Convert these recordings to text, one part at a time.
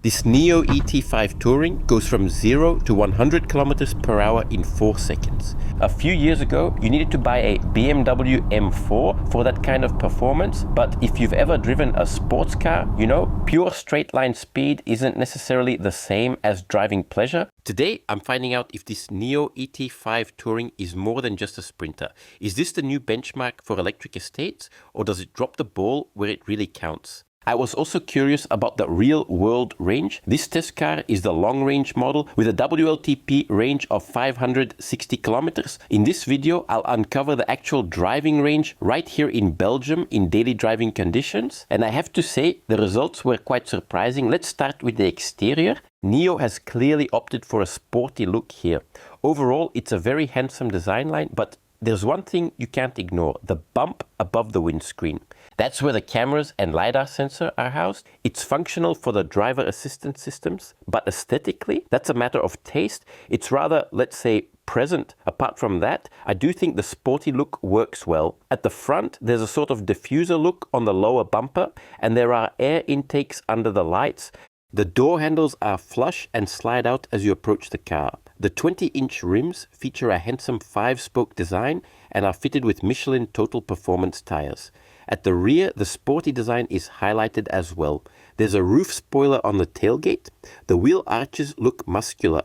This NIO ET5 Touring goes from 0 to 100 kilometers per hour in 4 seconds. A few years ago, you needed to buy a BMW M4 for that kind of performance, but if you've ever driven a sports car, you know, pure straight line speed isn't necessarily the same as driving pleasure. Today, I'm finding out if this NIO ET5 Touring is more than just a sprinter. Is this the new benchmark for electric estates, or does it drop the ball where it really counts? I was also curious about the real-world range. This test car is the long-range model with a WLTP range of 560 kilometers. In this video, I'll uncover the actual driving range right here in Belgium in daily driving conditions. And I have to say, the results were quite surprising. Let's start with the exterior. NIO has clearly opted for a sporty look here. Overall, it's a very handsome design line, but there's one thing you can't ignore, the bump above the windscreen. That's where the cameras and Lidar sensor are housed. It's functional for the driver assistance systems, but aesthetically, that's a matter of taste. It's rather, let's say, present. Apart from that, I do think the sporty look works well. At the front, there's a sort of diffuser look on the lower bumper, and there are air intakes under the lights. The door handles are flush and slide out as you approach the car. The 20-inch rims feature a handsome 5-spoke design and are fitted with Michelin Total Performance tires. At the rear, the sporty design is highlighted as well. There's a roof spoiler on the tailgate. The wheel arches look muscular.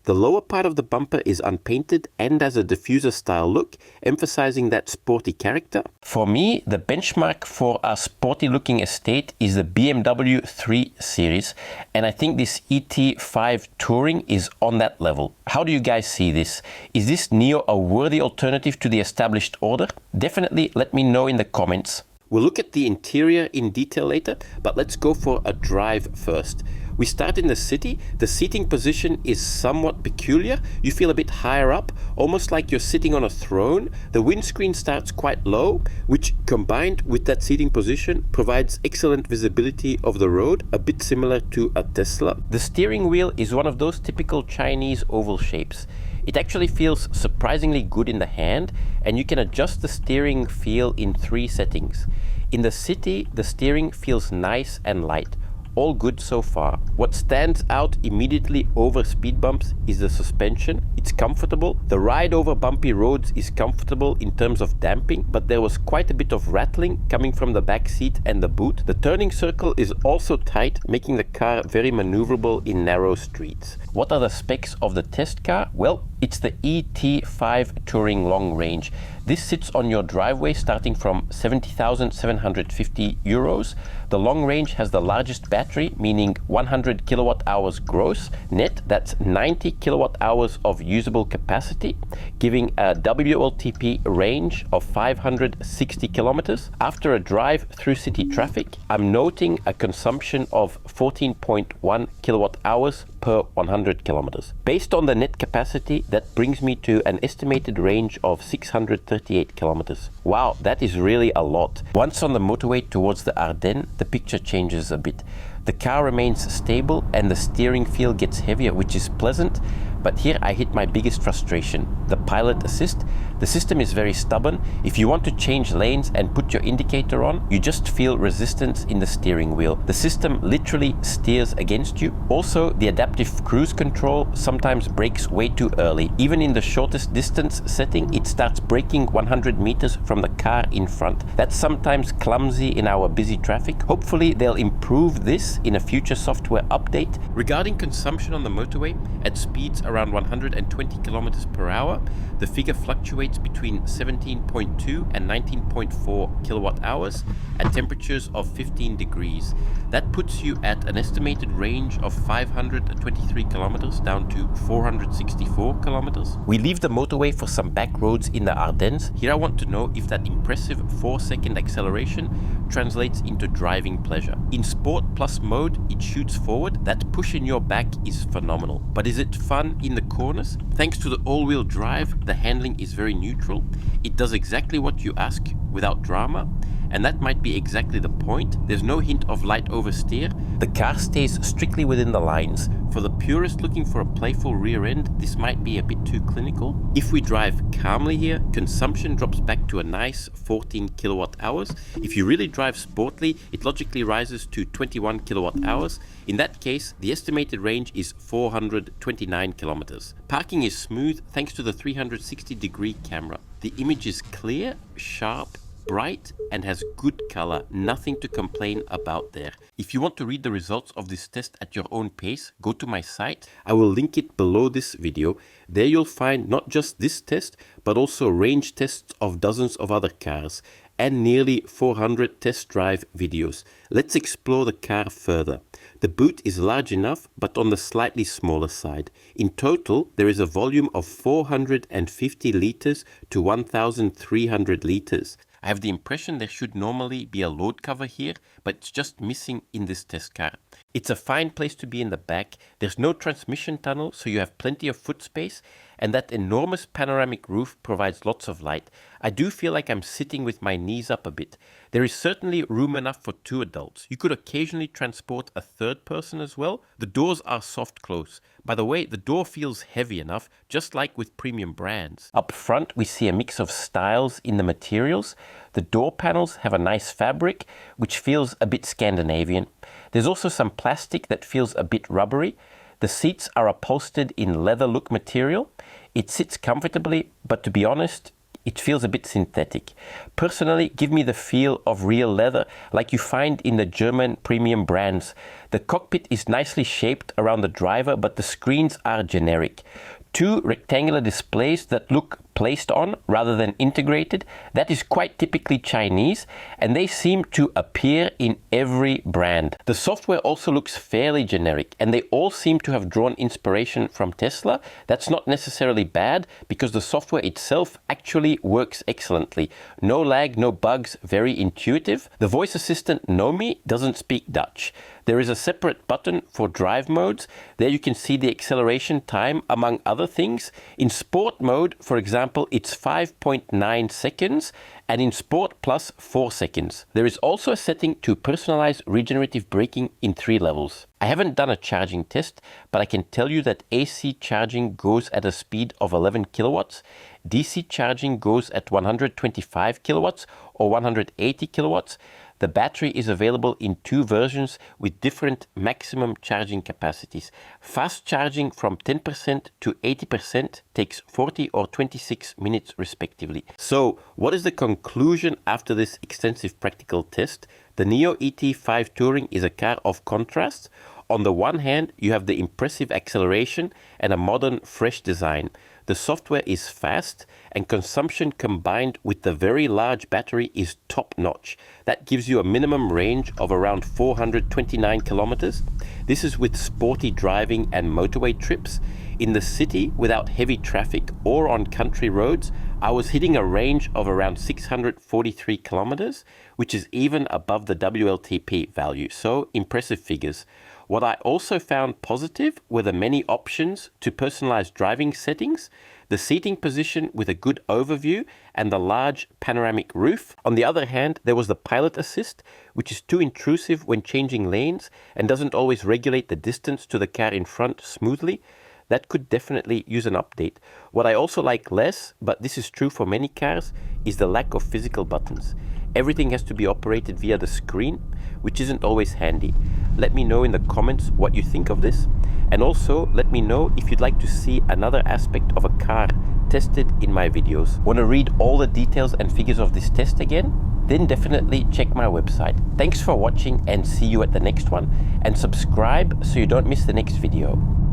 The lower part of the bumper is unpainted and has a diffuser-style look, emphasizing that sporty character. For me, the benchmark for a sporty-looking estate is the BMW 3 Series, and I think this ET5 Touring is on that level. How do you guys see this? Is this NIO a worthy alternative to the established order? Definitely let me know in the comments. We'll look at the interior in detail later, but let's go for a drive first. We start in the city. The seating position is somewhat peculiar. You feel a bit higher up, almost like you're sitting on a throne. The windscreen starts quite low, which combined with that seating position provides excellent visibility of the road, a bit similar to a Tesla. The steering wheel is one of those typical Chinese oval shapes. It actually feels surprisingly good in the hand, and you can adjust the steering feel in 3 settings. In the city, the steering feels nice and light. All good so far. What stands out immediately over speed bumps is the suspension. It's comfortable. The ride over bumpy roads is comfortable in terms of damping, but there was quite a bit of rattling coming from the back seat and the boot. The turning circle is also tight, making the car very maneuverable in narrow streets. What are the specs of the test car? Well, it's the ET5 Touring Long Range. This sits on your driveway starting from 70,750 euros. The long range has the largest battery, meaning 100 kilowatt hours gross. Net, that's 90 kilowatt hours of usable capacity, giving a WLTP range of 560 kilometers. After a drive through city traffic, I'm noting a consumption of 14.1 kilowatt hours per 100 kilometers. Based on the net capacity, that brings me to an estimated range of 638 kilometers. Wow, that is really a lot. Once on the motorway towards the Ardennes, the picture changes a bit. The car remains stable and the steering feel gets heavier, which is pleasant. But here I hit my biggest frustration, the pilot assist. The system is very stubborn. If you want to change lanes and put your indicator on, you just feel resistance in the steering wheel. The system literally steers against you. Also, the adaptive cruise control sometimes brakes way too early. Even in the shortest distance setting, it starts braking 100 meters from the car in front. That's sometimes clumsy in our busy traffic. Hopefully, they'll improve this in a future software update. Regarding consumption on the motorway, at speeds around 120 kilometers per hour, the figure fluctuates between 17.2 and 19.4 kilowatt hours at temperatures of 15 degrees. That puts you at an estimated range of 523 kilometers down to 464 kilometers. We leave the motorway for some back roads in the Ardennes. Here I want to know if that impressive 4-second acceleration translates into driving pleasure. In Sport Plus mode, it shoots forward. That push in your back is phenomenal. But is it fun in the corners? Thanks to the all-wheel drive, the handling is very neutral. It does exactly what you ask without drama. and that might be exactly the point. There's no hint of light oversteer. The car stays strictly within the lines. For the purist looking for a playful rear end, this might be a bit too clinical. If we drive calmly here, consumption drops back to a nice 14 kilowatt hours. If you really drive sportly, it logically rises to 21 kilowatt hours. In that case, the estimated range is 429 kilometers. Parking is smooth thanks to the 360-degree camera. The image is clear, sharp, bright, and has good color. Nothing to complain about there. If you want to read the results of this test at your own pace, go to my site. I will link it below this video. There you'll find not just this test, but also range tests of dozens of other cars and nearly 400 test drive videos. Let's explore the car further. The boot is large enough, but on the slightly smaller side. In total, there is a volume of 450 liters to 1,300 liters. I have the impression there should normally be a load cover here, but it's just missing in this test car. It's a fine place to be in the back. There's no transmission tunnel, so you have plenty of foot space, and that enormous panoramic roof provides lots of light. I do feel like I'm sitting with my knees up a bit. There is certainly room enough for 2 adults. You could occasionally transport a third person as well. The doors are soft close. By the way, the door feels heavy enough, just like with premium brands. Up front, we see a mix of styles in the materials. The door panels have a nice fabric, which feels a bit Scandinavian. There's also some plastic that feels a bit rubbery. The seats are upholstered in leather look material. It sits comfortably, but to be honest, it feels a bit synthetic. Personally, give me the feel of real leather like you find in the German premium brands. The cockpit is nicely shaped around the driver, but the screens are generic. 2 rectangular displays that look placed on rather than integrated. That is quite typically Chinese, and they seem to appear in every brand. The software also looks fairly generic, and they all seem to have drawn inspiration from Tesla. That's not necessarily bad, because the software itself actually works excellently. No lag, no bugs, very intuitive. The voice assistant Nomi doesn't speak Dutch. There is a separate button for drive modes. There you can see the acceleration time, among other things. In Sport mode, for example, it's 5.9 seconds, and in Sport Plus, 4 seconds. There is also a setting to personalize regenerative braking in 3 levels. I haven't done a charging test, but I can tell you that AC charging goes at a speed of 11 kilowatts. DC charging goes at 125 kilowatts or 180 kilowatts. The battery is available in 2 versions with different maximum charging capacities. Fast charging from 10% to 80% takes 40 or 26 minutes respectively. So, what is the conclusion after this extensive practical test? The NIO ET5 Touring is a car of contrasts. On the one hand, you have the impressive acceleration and a modern, fresh design. The software is fast, and consumption combined with the very large battery is top-notch. That gives you a minimum range of around 429 kilometers. This is with sporty driving and motorway trips. In the city, without heavy traffic or on country roads, I was hitting a range of around 643 kilometers, which is even above the WLTP value, so impressive figures. What I also found positive were the many options to personalize driving settings, the seating position with a good overview, and the large panoramic roof. On the other hand, there was the pilot assist, which is too intrusive when changing lanes and doesn't always regulate the distance to the car in front smoothly. That could definitely use an update. What I also like less, but this is true for many cars, is the lack of physical buttons. Everything has to be operated via the screen, which isn't always handy. Let me know in the comments what you think of this. And also, let me know if you'd like to see another aspect of a car tested in my videos. Want to read all the details and figures of this test again? Then definitely check my website. Thanks for watching and see you at the next one. And subscribe so you don't miss the next video.